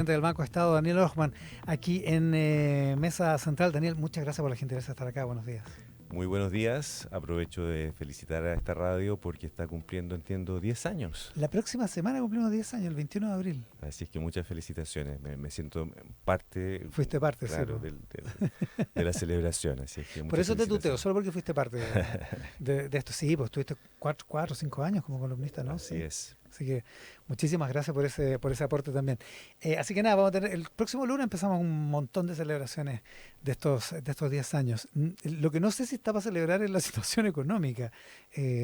presidente del Banco de Estado, Daniel Hochman, aquí en Mesa Central. Daniel, muchas gracias por la gentileza de estar acá. Buenos días. Muy buenos días. Aprovecho de felicitar a esta radio porque está cumpliendo, entiendo, 10 años. La próxima semana cumplimos 10 años, el 21 de abril. Así es que muchas felicitaciones. Me siento parte, Fuiste parte, sí. claro, de la celebración. Así es que Por muchas eso te tuteo, felicitaciones. solo porque fuiste parte de esto. Sí, pues estuviste 4 o 5 años como columnista, ¿no? Así Sí. es. Así que muchísimas gracias por ese aporte también. Así que nada, vamos a tener, el próximo lunes empezamos un montón de celebraciones de estos 10 años. Lo que no sé si está para celebrar es la situación económica,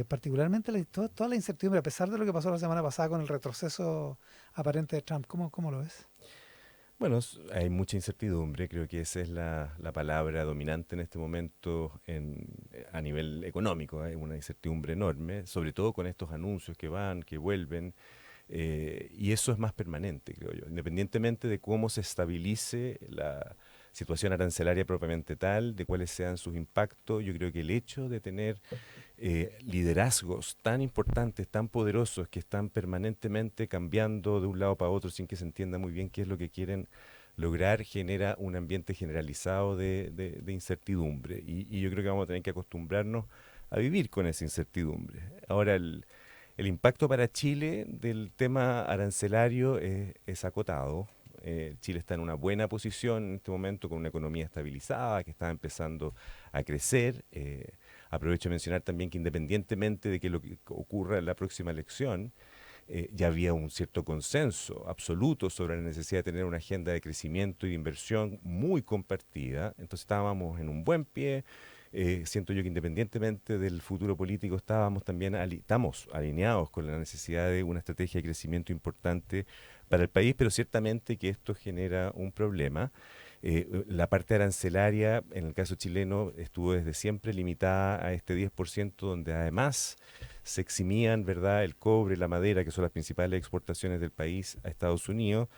particularmente toda la incertidumbre, a pesar de lo que pasó la semana pasada con el retroceso aparente de Trump. ¿Cómo lo ves? Bueno, hay mucha incertidumbre. Creo que esa es la palabra dominante en este momento a nivel económico. Hay una incertidumbre enorme, sobre todo con estos anuncios que van, que vuelven. Y eso es más permanente, creo yo. Independientemente de cómo se estabilice la situación arancelaria propiamente tal, de cuáles sean sus impactos, yo creo que el hecho de tener liderazgos tan importantes, tan poderosos, que están permanentemente cambiando de un lado para otro sin que se entienda muy bien qué es lo que quieren lograr, genera un ambiente generalizado de incertidumbre. Y yo creo que vamos a tener que acostumbrarnos a vivir con esa incertidumbre. Ahora, el impacto para Chile del tema arancelario es acotado. Chile está en una buena posición en este momento con una economía estabilizada que está empezando a crecer. Aprovecho de mencionar también que independientemente de que lo que ocurra en la próxima elección, ya había un cierto consenso absoluto sobre la necesidad de tener una agenda de crecimiento y de inversión muy compartida. Entonces estábamos en un buen pie. Siento yo que independientemente del futuro político estábamos también estamos alineados con la necesidad de una estrategia de crecimiento importante para el país, pero ciertamente que esto genera un problema. La parte arancelaria, en el caso chileno, estuvo desde siempre limitada a este 10%, donde además se eximían, ¿verdad?, el cobre, la madera, que son las principales exportaciones del país a Estados Unidos,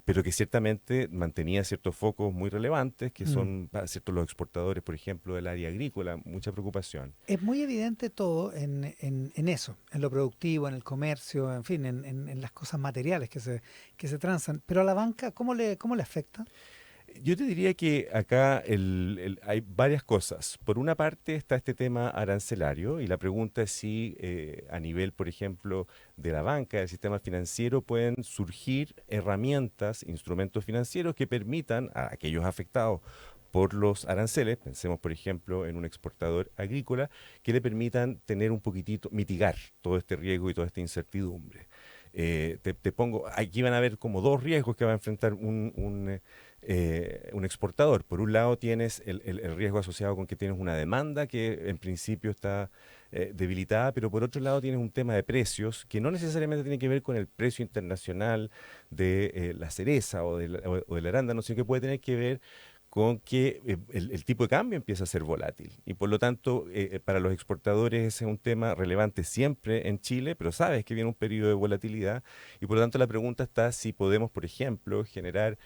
pero que ciertamente mantenía ciertos focos muy relevantes, que Mm. son para ciertos los exportadores, por ejemplo, del área agrícola, mucha preocupación. Es muy evidente todo en eso, en lo productivo, en el comercio, en fin, en las cosas materiales que se transan. Pero a la banca, cómo le afecta? Yo te diría que acá hay varias cosas. Por una parte está este tema arancelario y la pregunta es si a nivel, por ejemplo, de la banca, del sistema financiero, pueden surgir herramientas, instrumentos financieros que permitan a aquellos afectados por los aranceles, pensemos por ejemplo en un exportador agrícola, que le permitan tener un poquitito, mitigar todo este riesgo y toda esta incertidumbre. Te pongo, aquí van a haber como dos riesgos que va a enfrentar un exportador. Por un lado tienes el riesgo asociado con que tienes una demanda que en principio está debilitada, pero por otro lado tienes un tema de precios que no necesariamente tiene que ver con el precio internacional de la cereza o del arándano, sino que puede tener que ver con que el tipo de cambio empieza a ser volátil. Y por lo tanto, para los exportadores ese es un tema relevante siempre en Chile, pero sabes que viene un periodo de volatilidad y por lo tanto la pregunta está si podemos, por ejemplo, generar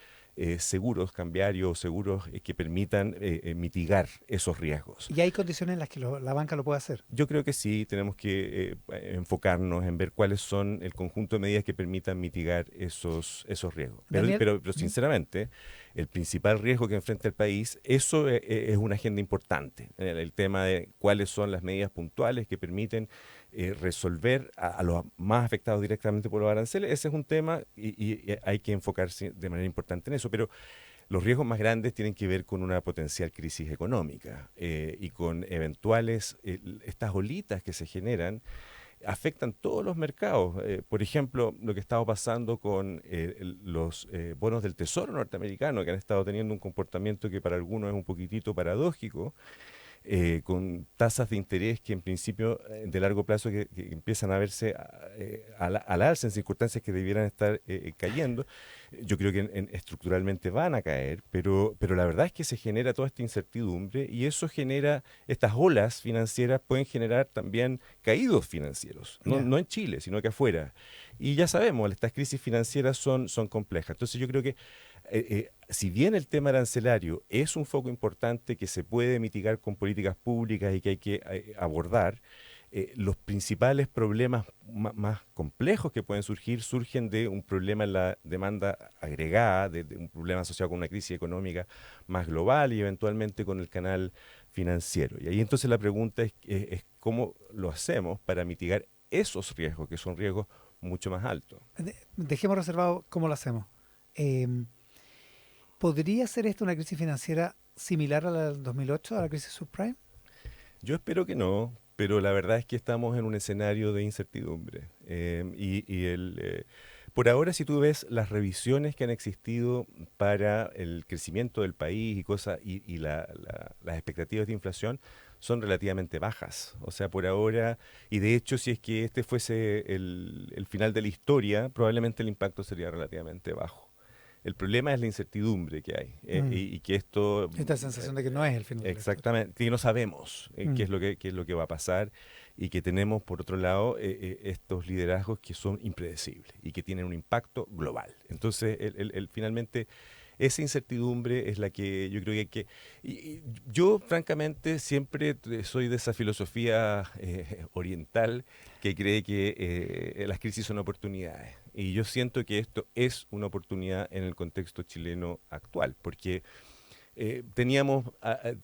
seguros cambiarios, seguros que permitan mitigar esos riesgos. Y hay condiciones en las que la banca lo puede hacer. Yo creo que sí, tenemos que enfocarnos en ver cuáles son el conjunto de medidas que permitan mitigar esos riesgos. Daniel, Pero sinceramente, el principal riesgo que enfrenta el país, eso es una agenda importante. El tema de cuáles son las medidas puntuales que permiten resolver a los más afectados directamente por los aranceles, ese es un tema y hay que enfocarse de manera importante en eso. Pero los riesgos más grandes tienen que ver con una potencial crisis económica y con eventuales, estas olitas que se generan afectan todos los mercados. Por ejemplo, lo que estaba pasando con los bonos del Tesoro norteamericano, que han estado teniendo un comportamiento que para algunos es un poquitito paradójico, con tasas de interés que en principio de largo plazo que empiezan a verse al alza en circunstancias que debieran estar cayendo. Yo creo que estructuralmente van a caer, pero la verdad es que se genera toda esta incertidumbre y eso genera, estas olas financieras pueden generar también caídos financieros, ya. no en Chile, sino que afuera. Y ya sabemos, estas crisis financieras son complejas. Entonces yo creo que si bien el tema arancelario es un foco importante que se puede mitigar con políticas públicas y que hay que abordar, los principales problemas más complejos que pueden surgen de un problema en la demanda agregada, de un problema asociado con una crisis económica más global y eventualmente con el canal financiero. Y ahí entonces la pregunta es cómo lo hacemos para mitigar esos riesgos, que son riesgos mucho más altos. Dejemos reservado cómo lo hacemos. Eh, ¿Podría ser esto una crisis financiera similar a la del 2008, a la crisis subprime? Yo espero que no, pero la verdad es que estamos en un escenario de incertidumbre. Por ahora, si tú ves las revisiones que han existido para el crecimiento del país y cosas y las expectativas de inflación son relativamente bajas. O sea, por ahora, y de hecho, si es que este fuese el final de la historia, probablemente el impacto sería relativamente bajo. El problema es la incertidumbre que hay Mm. y que esto Esta sensación de que no es el final de la historia. exactamente, que no sabemos Mm. qué es lo que va a pasar y que tenemos, por otro lado, estos liderazgos que son impredecibles y que tienen un impacto global. Entonces, finalmente, esa incertidumbre es la que yo creo que hay que... y yo, francamente, siempre soy de esa filosofía oriental que cree que las crisis son oportunidades. Y yo siento que esto es una oportunidad en el contexto chileno actual, porque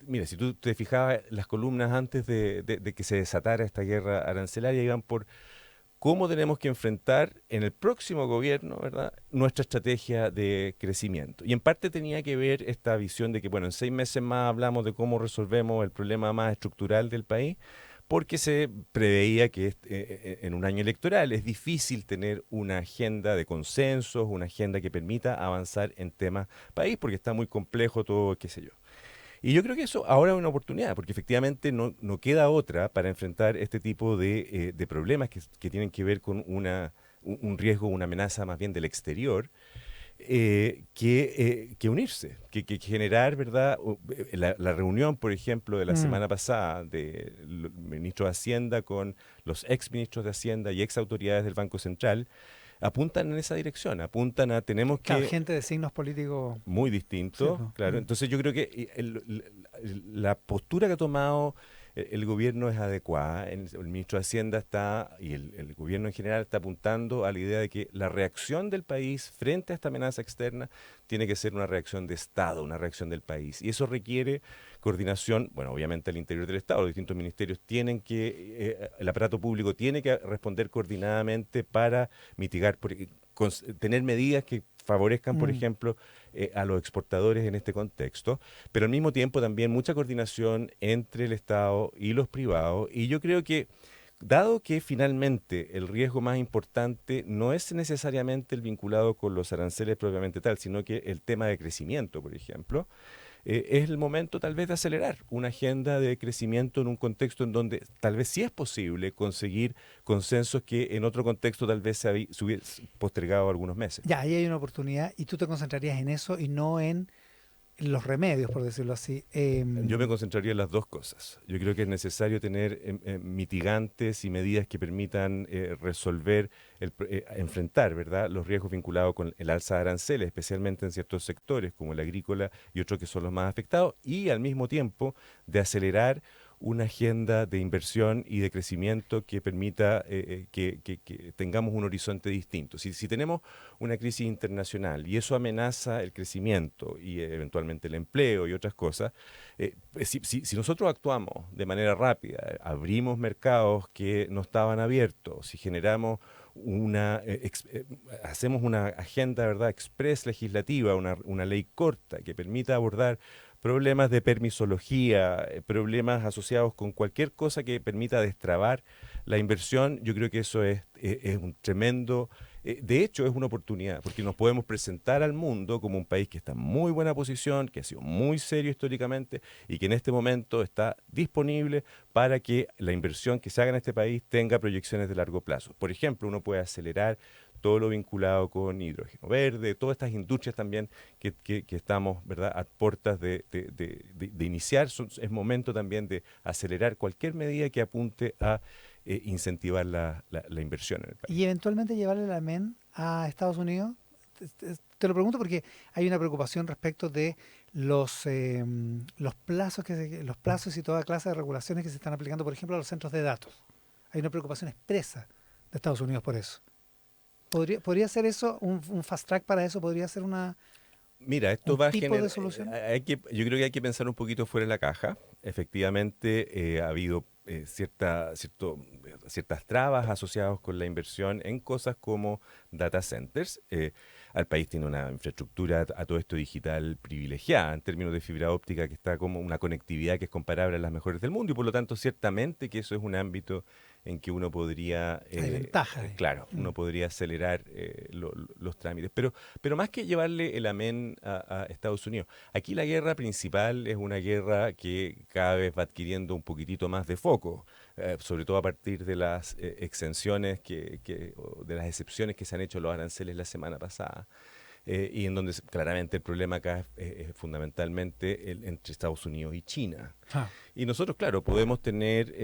mira, si tú te fijabas, las columnas antes de que se desatara esta guerra arancelaria iban por cómo tenemos que enfrentar en el próximo gobierno, ¿verdad?, nuestra estrategia de crecimiento. Y en parte tenía que ver esta visión de que, bueno, en 6 meses más hablamos de cómo resolvemos el problema más estructural del país, porque se preveía que en un año electoral es difícil tener una agenda de consensos, una agenda que permita avanzar en temas país, porque está muy complejo todo, qué sé yo. Y yo creo que eso ahora es una oportunidad, porque efectivamente no queda otra para enfrentar este tipo de problemas que tienen que ver con un riesgo, una amenaza más bien del exterior, que unirse, que generar, ¿verdad? La reunión, por ejemplo, de la Mm. semana pasada del ministro de Hacienda con los ex ministros de Hacienda y ex autoridades del Banco Central apuntan en esa dirección, apuntan a tenemos Claro, que gente de signos políticos. muy Sí, distinto, po. claro. Mm. Entonces yo creo que la postura que ha tomado el gobierno es adecuada. El ministro de Hacienda está, y el gobierno en general está apuntando a la idea de que la reacción del país frente a esta amenaza externa tiene que ser una reacción de Estado, una reacción del país. Y eso requiere coordinación, bueno, obviamente al interior del Estado, los distintos ministerios tienen el aparato público tiene que responder coordinadamente para mitigar, tener medidas que favorezcan, por Mm. ejemplo, a los exportadores en este contexto, pero al mismo tiempo también mucha coordinación entre el Estado y los privados. Y yo creo que, dado que finalmente el riesgo más importante no es necesariamente el vinculado con los aranceles propiamente tal, sino que el tema de crecimiento, por ejemplo, es el momento tal vez de acelerar una agenda de crecimiento en un contexto en donde tal vez sí es posible conseguir consensos que en otro contexto tal vez se hubiese postergado algunos meses. Ya, ahí hay una oportunidad y tú te concentrarías en eso y no en los remedios, por decirlo así. Yo me concentraría en las dos cosas. Yo creo que es necesario tener mitigantes y medidas que permitan resolver, enfrentar, ¿verdad?, los riesgos vinculados con el alza de aranceles, especialmente en ciertos sectores como el agrícola y otros que son los más afectados, y al mismo tiempo de acelerar una agenda de inversión y de crecimiento que permita que tengamos un horizonte distinto. Si tenemos una crisis internacional y eso amenaza el crecimiento y eventualmente el empleo y otras cosas, si nosotros actuamos de manera rápida, abrimos mercados que no estaban abiertos, si generamos hacemos una agenda, ¿verdad?, express legislativa, una ley corta que permita abordar problemas de permisología, problemas asociados con cualquier cosa que permita destrabar la inversión, yo creo que eso es un tremendo, de hecho es una oportunidad, porque nos podemos presentar al mundo como un país que está en muy buena posición, que ha sido muy serio históricamente y que en este momento está disponible para que la inversión que se haga en este país tenga proyecciones de largo plazo. Por ejemplo, uno puede acelerar todo lo vinculado con hidrógeno verde, todas estas industrias también que estamos, ¿verdad?, a puertas de iniciar. Es momento también de acelerar cualquier medida que apunte a incentivar la inversión en el país. Y eventualmente llevarle la MEN a Estados Unidos. Te lo pregunto porque hay una preocupación respecto de los plazos los plazos y toda clase de regulaciones que se están aplicando, por ejemplo, a los centros de datos. Hay una preocupación expresa de Estados Unidos por eso. ¿Podría ser eso, un fast track para eso? ¿Podría ser Mira, esto un va a tipo de generar, solución? yo creo que hay que pensar un poquito fuera de la caja. Efectivamente, ha habido ciertas trabas asociadas con la inversión en cosas como data centers. Al país tiene una infraestructura a todo esto digital privilegiada en términos de fibra óptica, que está como una conectividad que es comparable a las mejores del mundo, y por lo tanto ciertamente que eso es un ámbito en que uno podría, Hay ventaja ahí. claro, uno podría acelerar los trámites. Pero más que llevarle el amén a Estados Unidos, aquí la guerra principal es una guerra que cada vez va adquiriendo un poquitito más de foco, sobre todo a partir de las exenciones o de las excepciones que se han hecho a los aranceles la semana pasada. Y en donde claramente el problema acá es fundamentalmente entre Estados Unidos y China. Ah, Y nosotros, claro, podemos tener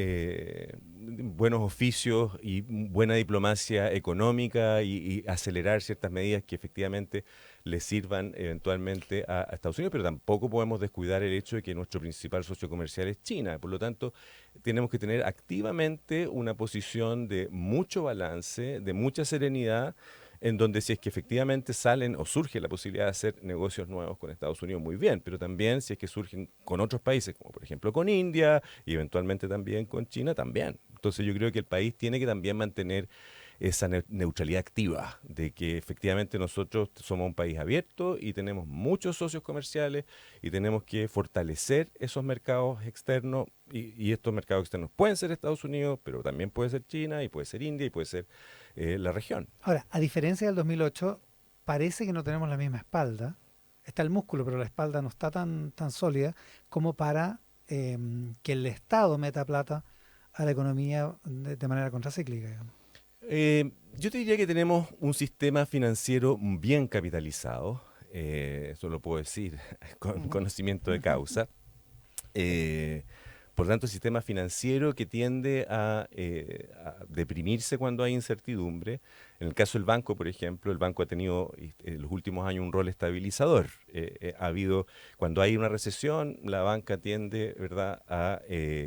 buenos oficios y buena diplomacia económica y acelerar ciertas medidas que efectivamente le sirvan eventualmente a Estados Unidos, pero tampoco podemos descuidar el hecho de que nuestro principal socio comercial es China. Por lo tanto, tenemos que tener activamente una posición de mucho balance, de mucha serenidad, en donde si es que efectivamente salen o surge la posibilidad de hacer negocios nuevos con Estados Unidos, muy bien, pero también si es que surgen con otros países, como por ejemplo con India y eventualmente también con China, también. Entonces yo creo que el país tiene que también mantener esa neutralidad activa, de que efectivamente nosotros somos un país abierto y tenemos muchos socios comerciales y tenemos que fortalecer esos mercados externos y estos mercados externos pueden ser Estados Unidos, pero también puede ser China y puede ser India y puede ser la región. ahora, a diferencia del 2008, parece que no tenemos la misma espalda. Está el músculo, pero la espalda no está tan sólida como para que el Estado meta plata a la economía de manera contracíclica, digamos. Yo te diría que tenemos un sistema financiero bien capitalizado, eso lo puedo decir con Ujú. conocimiento de causa. Eh, por lo tanto, sistema financiero que tiende a deprimirse cuando hay incertidumbre. En el caso del banco, por ejemplo, el banco ha tenido en los últimos años un rol estabilizador. Ha habido, cuando hay una recesión, la banca tiende, ¿verdad?, a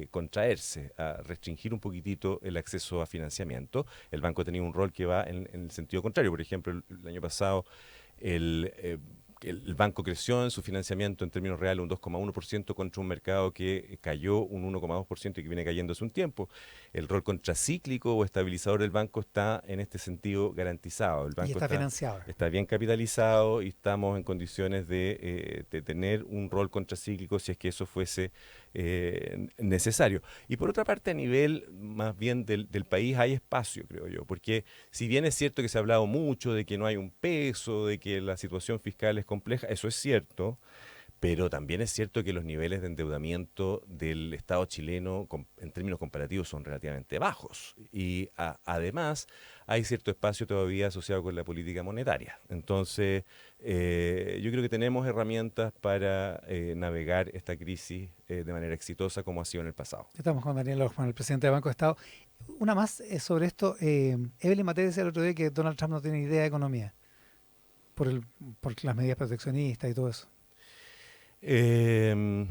contraerse, a restringir un poquitito el acceso a financiamiento. El banco ha tenido un rol que va en el sentido contrario. Por ejemplo, el año pasado el, eh, el banco creció en su financiamiento en términos reales un 2,1% contra un mercado que cayó un 1,2% y que viene cayendo hace un tiempo. El rol contracíclico o estabilizador del banco está en este sentido garantizado. El Y banco está financiado. está bien capitalizado y estamos en condiciones de tener un rol contracíclico si es que eso fuese necesario. Y por otra parte, a nivel más bien del país hay espacio, creo yo, porque si bien es cierto que se ha hablado mucho de que no hay un peso, de que la situación fiscal es compleja, eso es cierto, pero también es cierto que los niveles de endeudamiento del Estado chileno en términos comparativos son relativamente bajos. Y además hay cierto espacio todavía asociado con la política monetaria. Entonces, yo creo que tenemos herramientas para navegar esta crisis de manera exitosa como ha sido en el pasado. Estamos con Daniel Ojo, el presidente del Banco de Estado. Una más sobre esto. Evelyn Matei decía el otro día que Donald Trump no tiene idea de economía por, el, por las medidas proteccionistas y todo eso. Eh,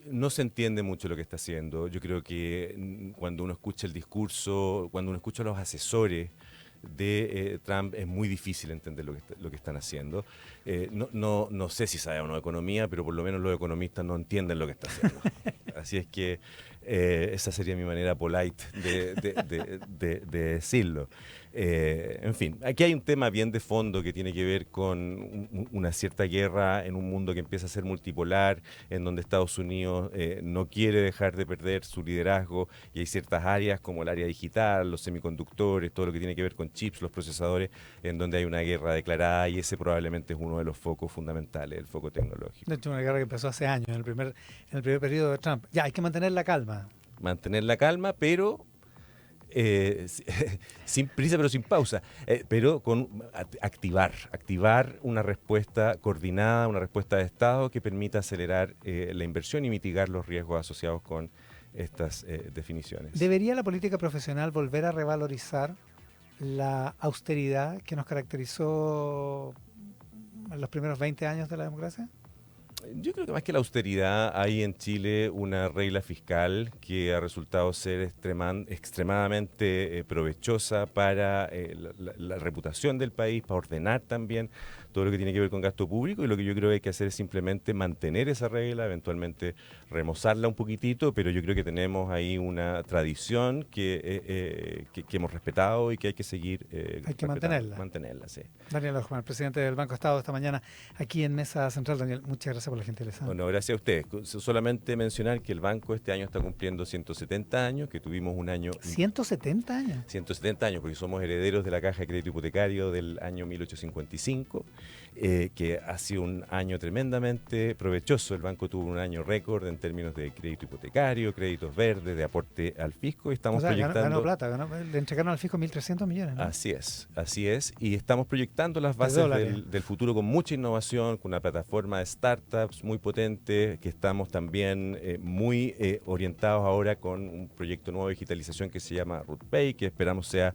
no se entiende mucho lo que está haciendo. Yo creo que cuando uno escucha el discurso, cuando uno escucha a los asesores de Trump, es muy difícil entender lo que están haciendo. No sé si sabe o no de economía, pero por lo menos los economistas no entienden lo que está haciendo. Así es que esa sería mi manera polite de decirlo. En fin, aquí hay un tema bien de fondo que tiene que ver con una cierta guerra en un mundo que empieza a ser multipolar, en donde Estados Unidos no quiere dejar de perder su liderazgo y hay ciertas áreas como el área digital, los semiconductores, todo lo que tiene que ver con chips, los procesadores, en donde hay una guerra declarada y ese probablemente es uno de los focos fundamentales, el foco De tecnológico. hecho, una guerra que empezó hace años, en el primer periodo de Trump. Ya, hay que mantener la calma. Mantener la calma, pero eh, sin prisa pero sin pausa, pero con activar una respuesta coordinada, una respuesta de Estado que permita acelerar la inversión y mitigar los riesgos asociados con estas definiciones. ¿Debería la política profesional volver a revalorizar la austeridad que nos caracterizó en los primeros 20 años de la democracia? Yo creo que más que la austeridad, hay en Chile una regla fiscal que ha resultado ser extremadamente provechosa para la reputación del país, para ordenar también todo lo que tiene que ver con gasto público, y lo que yo creo que hay que hacer es simplemente mantener esa regla, eventualmente remozarla un poquitito, pero yo creo que tenemos ahí una tradición que hemos respetado y que hay que seguir Hay que mantenerla. mantenerla, sí. Daniel Ojman, el presidente del Banco Estado, esta mañana aquí en Mesa Central. Daniel, muchas gracias por la gentileza. Bueno, gracias a ustedes. Solamente mencionar que el banco este año está cumpliendo 170 años, que tuvimos un año... 170 años. 170 años, porque somos herederos de la Caja de Crédito Hipotecario del año 1855, que ha sido un año tremendamente provechoso. El banco tuvo un año récord en términos de crédito hipotecario, créditos verdes, de aporte al fisco, y estamos proyectando... Ganó plata, le entregaron al fisco 1.300 millones, ¿no? Así es, y estamos proyectando las bases del futuro con mucha innovación, con una plataforma de startups muy potente, que estamos también muy orientados ahora con un proyecto nuevo de digitalización que se llama RootPay, que esperamos sea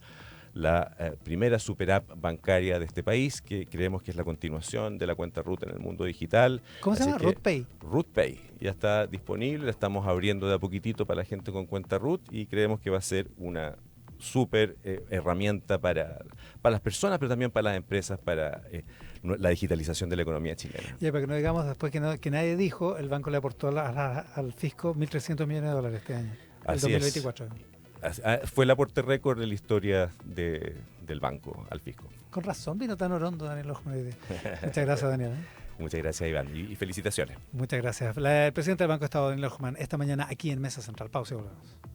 la primera super app bancaria de este país, que creemos que es la continuación de la cuenta Root en el mundo digital. ¿Cómo se llama? RootPay. RootPay ya está disponible, la estamos abriendo de a poquitito para la gente con cuenta Root, y creemos que va a ser una súper herramienta para las personas, pero también para las empresas, para la digitalización de la economía chilena. Ya, para que no digamos después que nadie dijo, el banco le aportó al fisco 1.300 millones de dólares este año, el 2024. Fue el aporte récord de la historia del banco al fisco. Con razón vino tan orondo Daniel Ojman. Muchas gracias, Daniel. Muchas gracias, Iván, y felicitaciones. Muchas gracias. El presidente del Banco Estado, Daniel Ojman, esta mañana aquí en Mesa Central. Pausa y volvemos.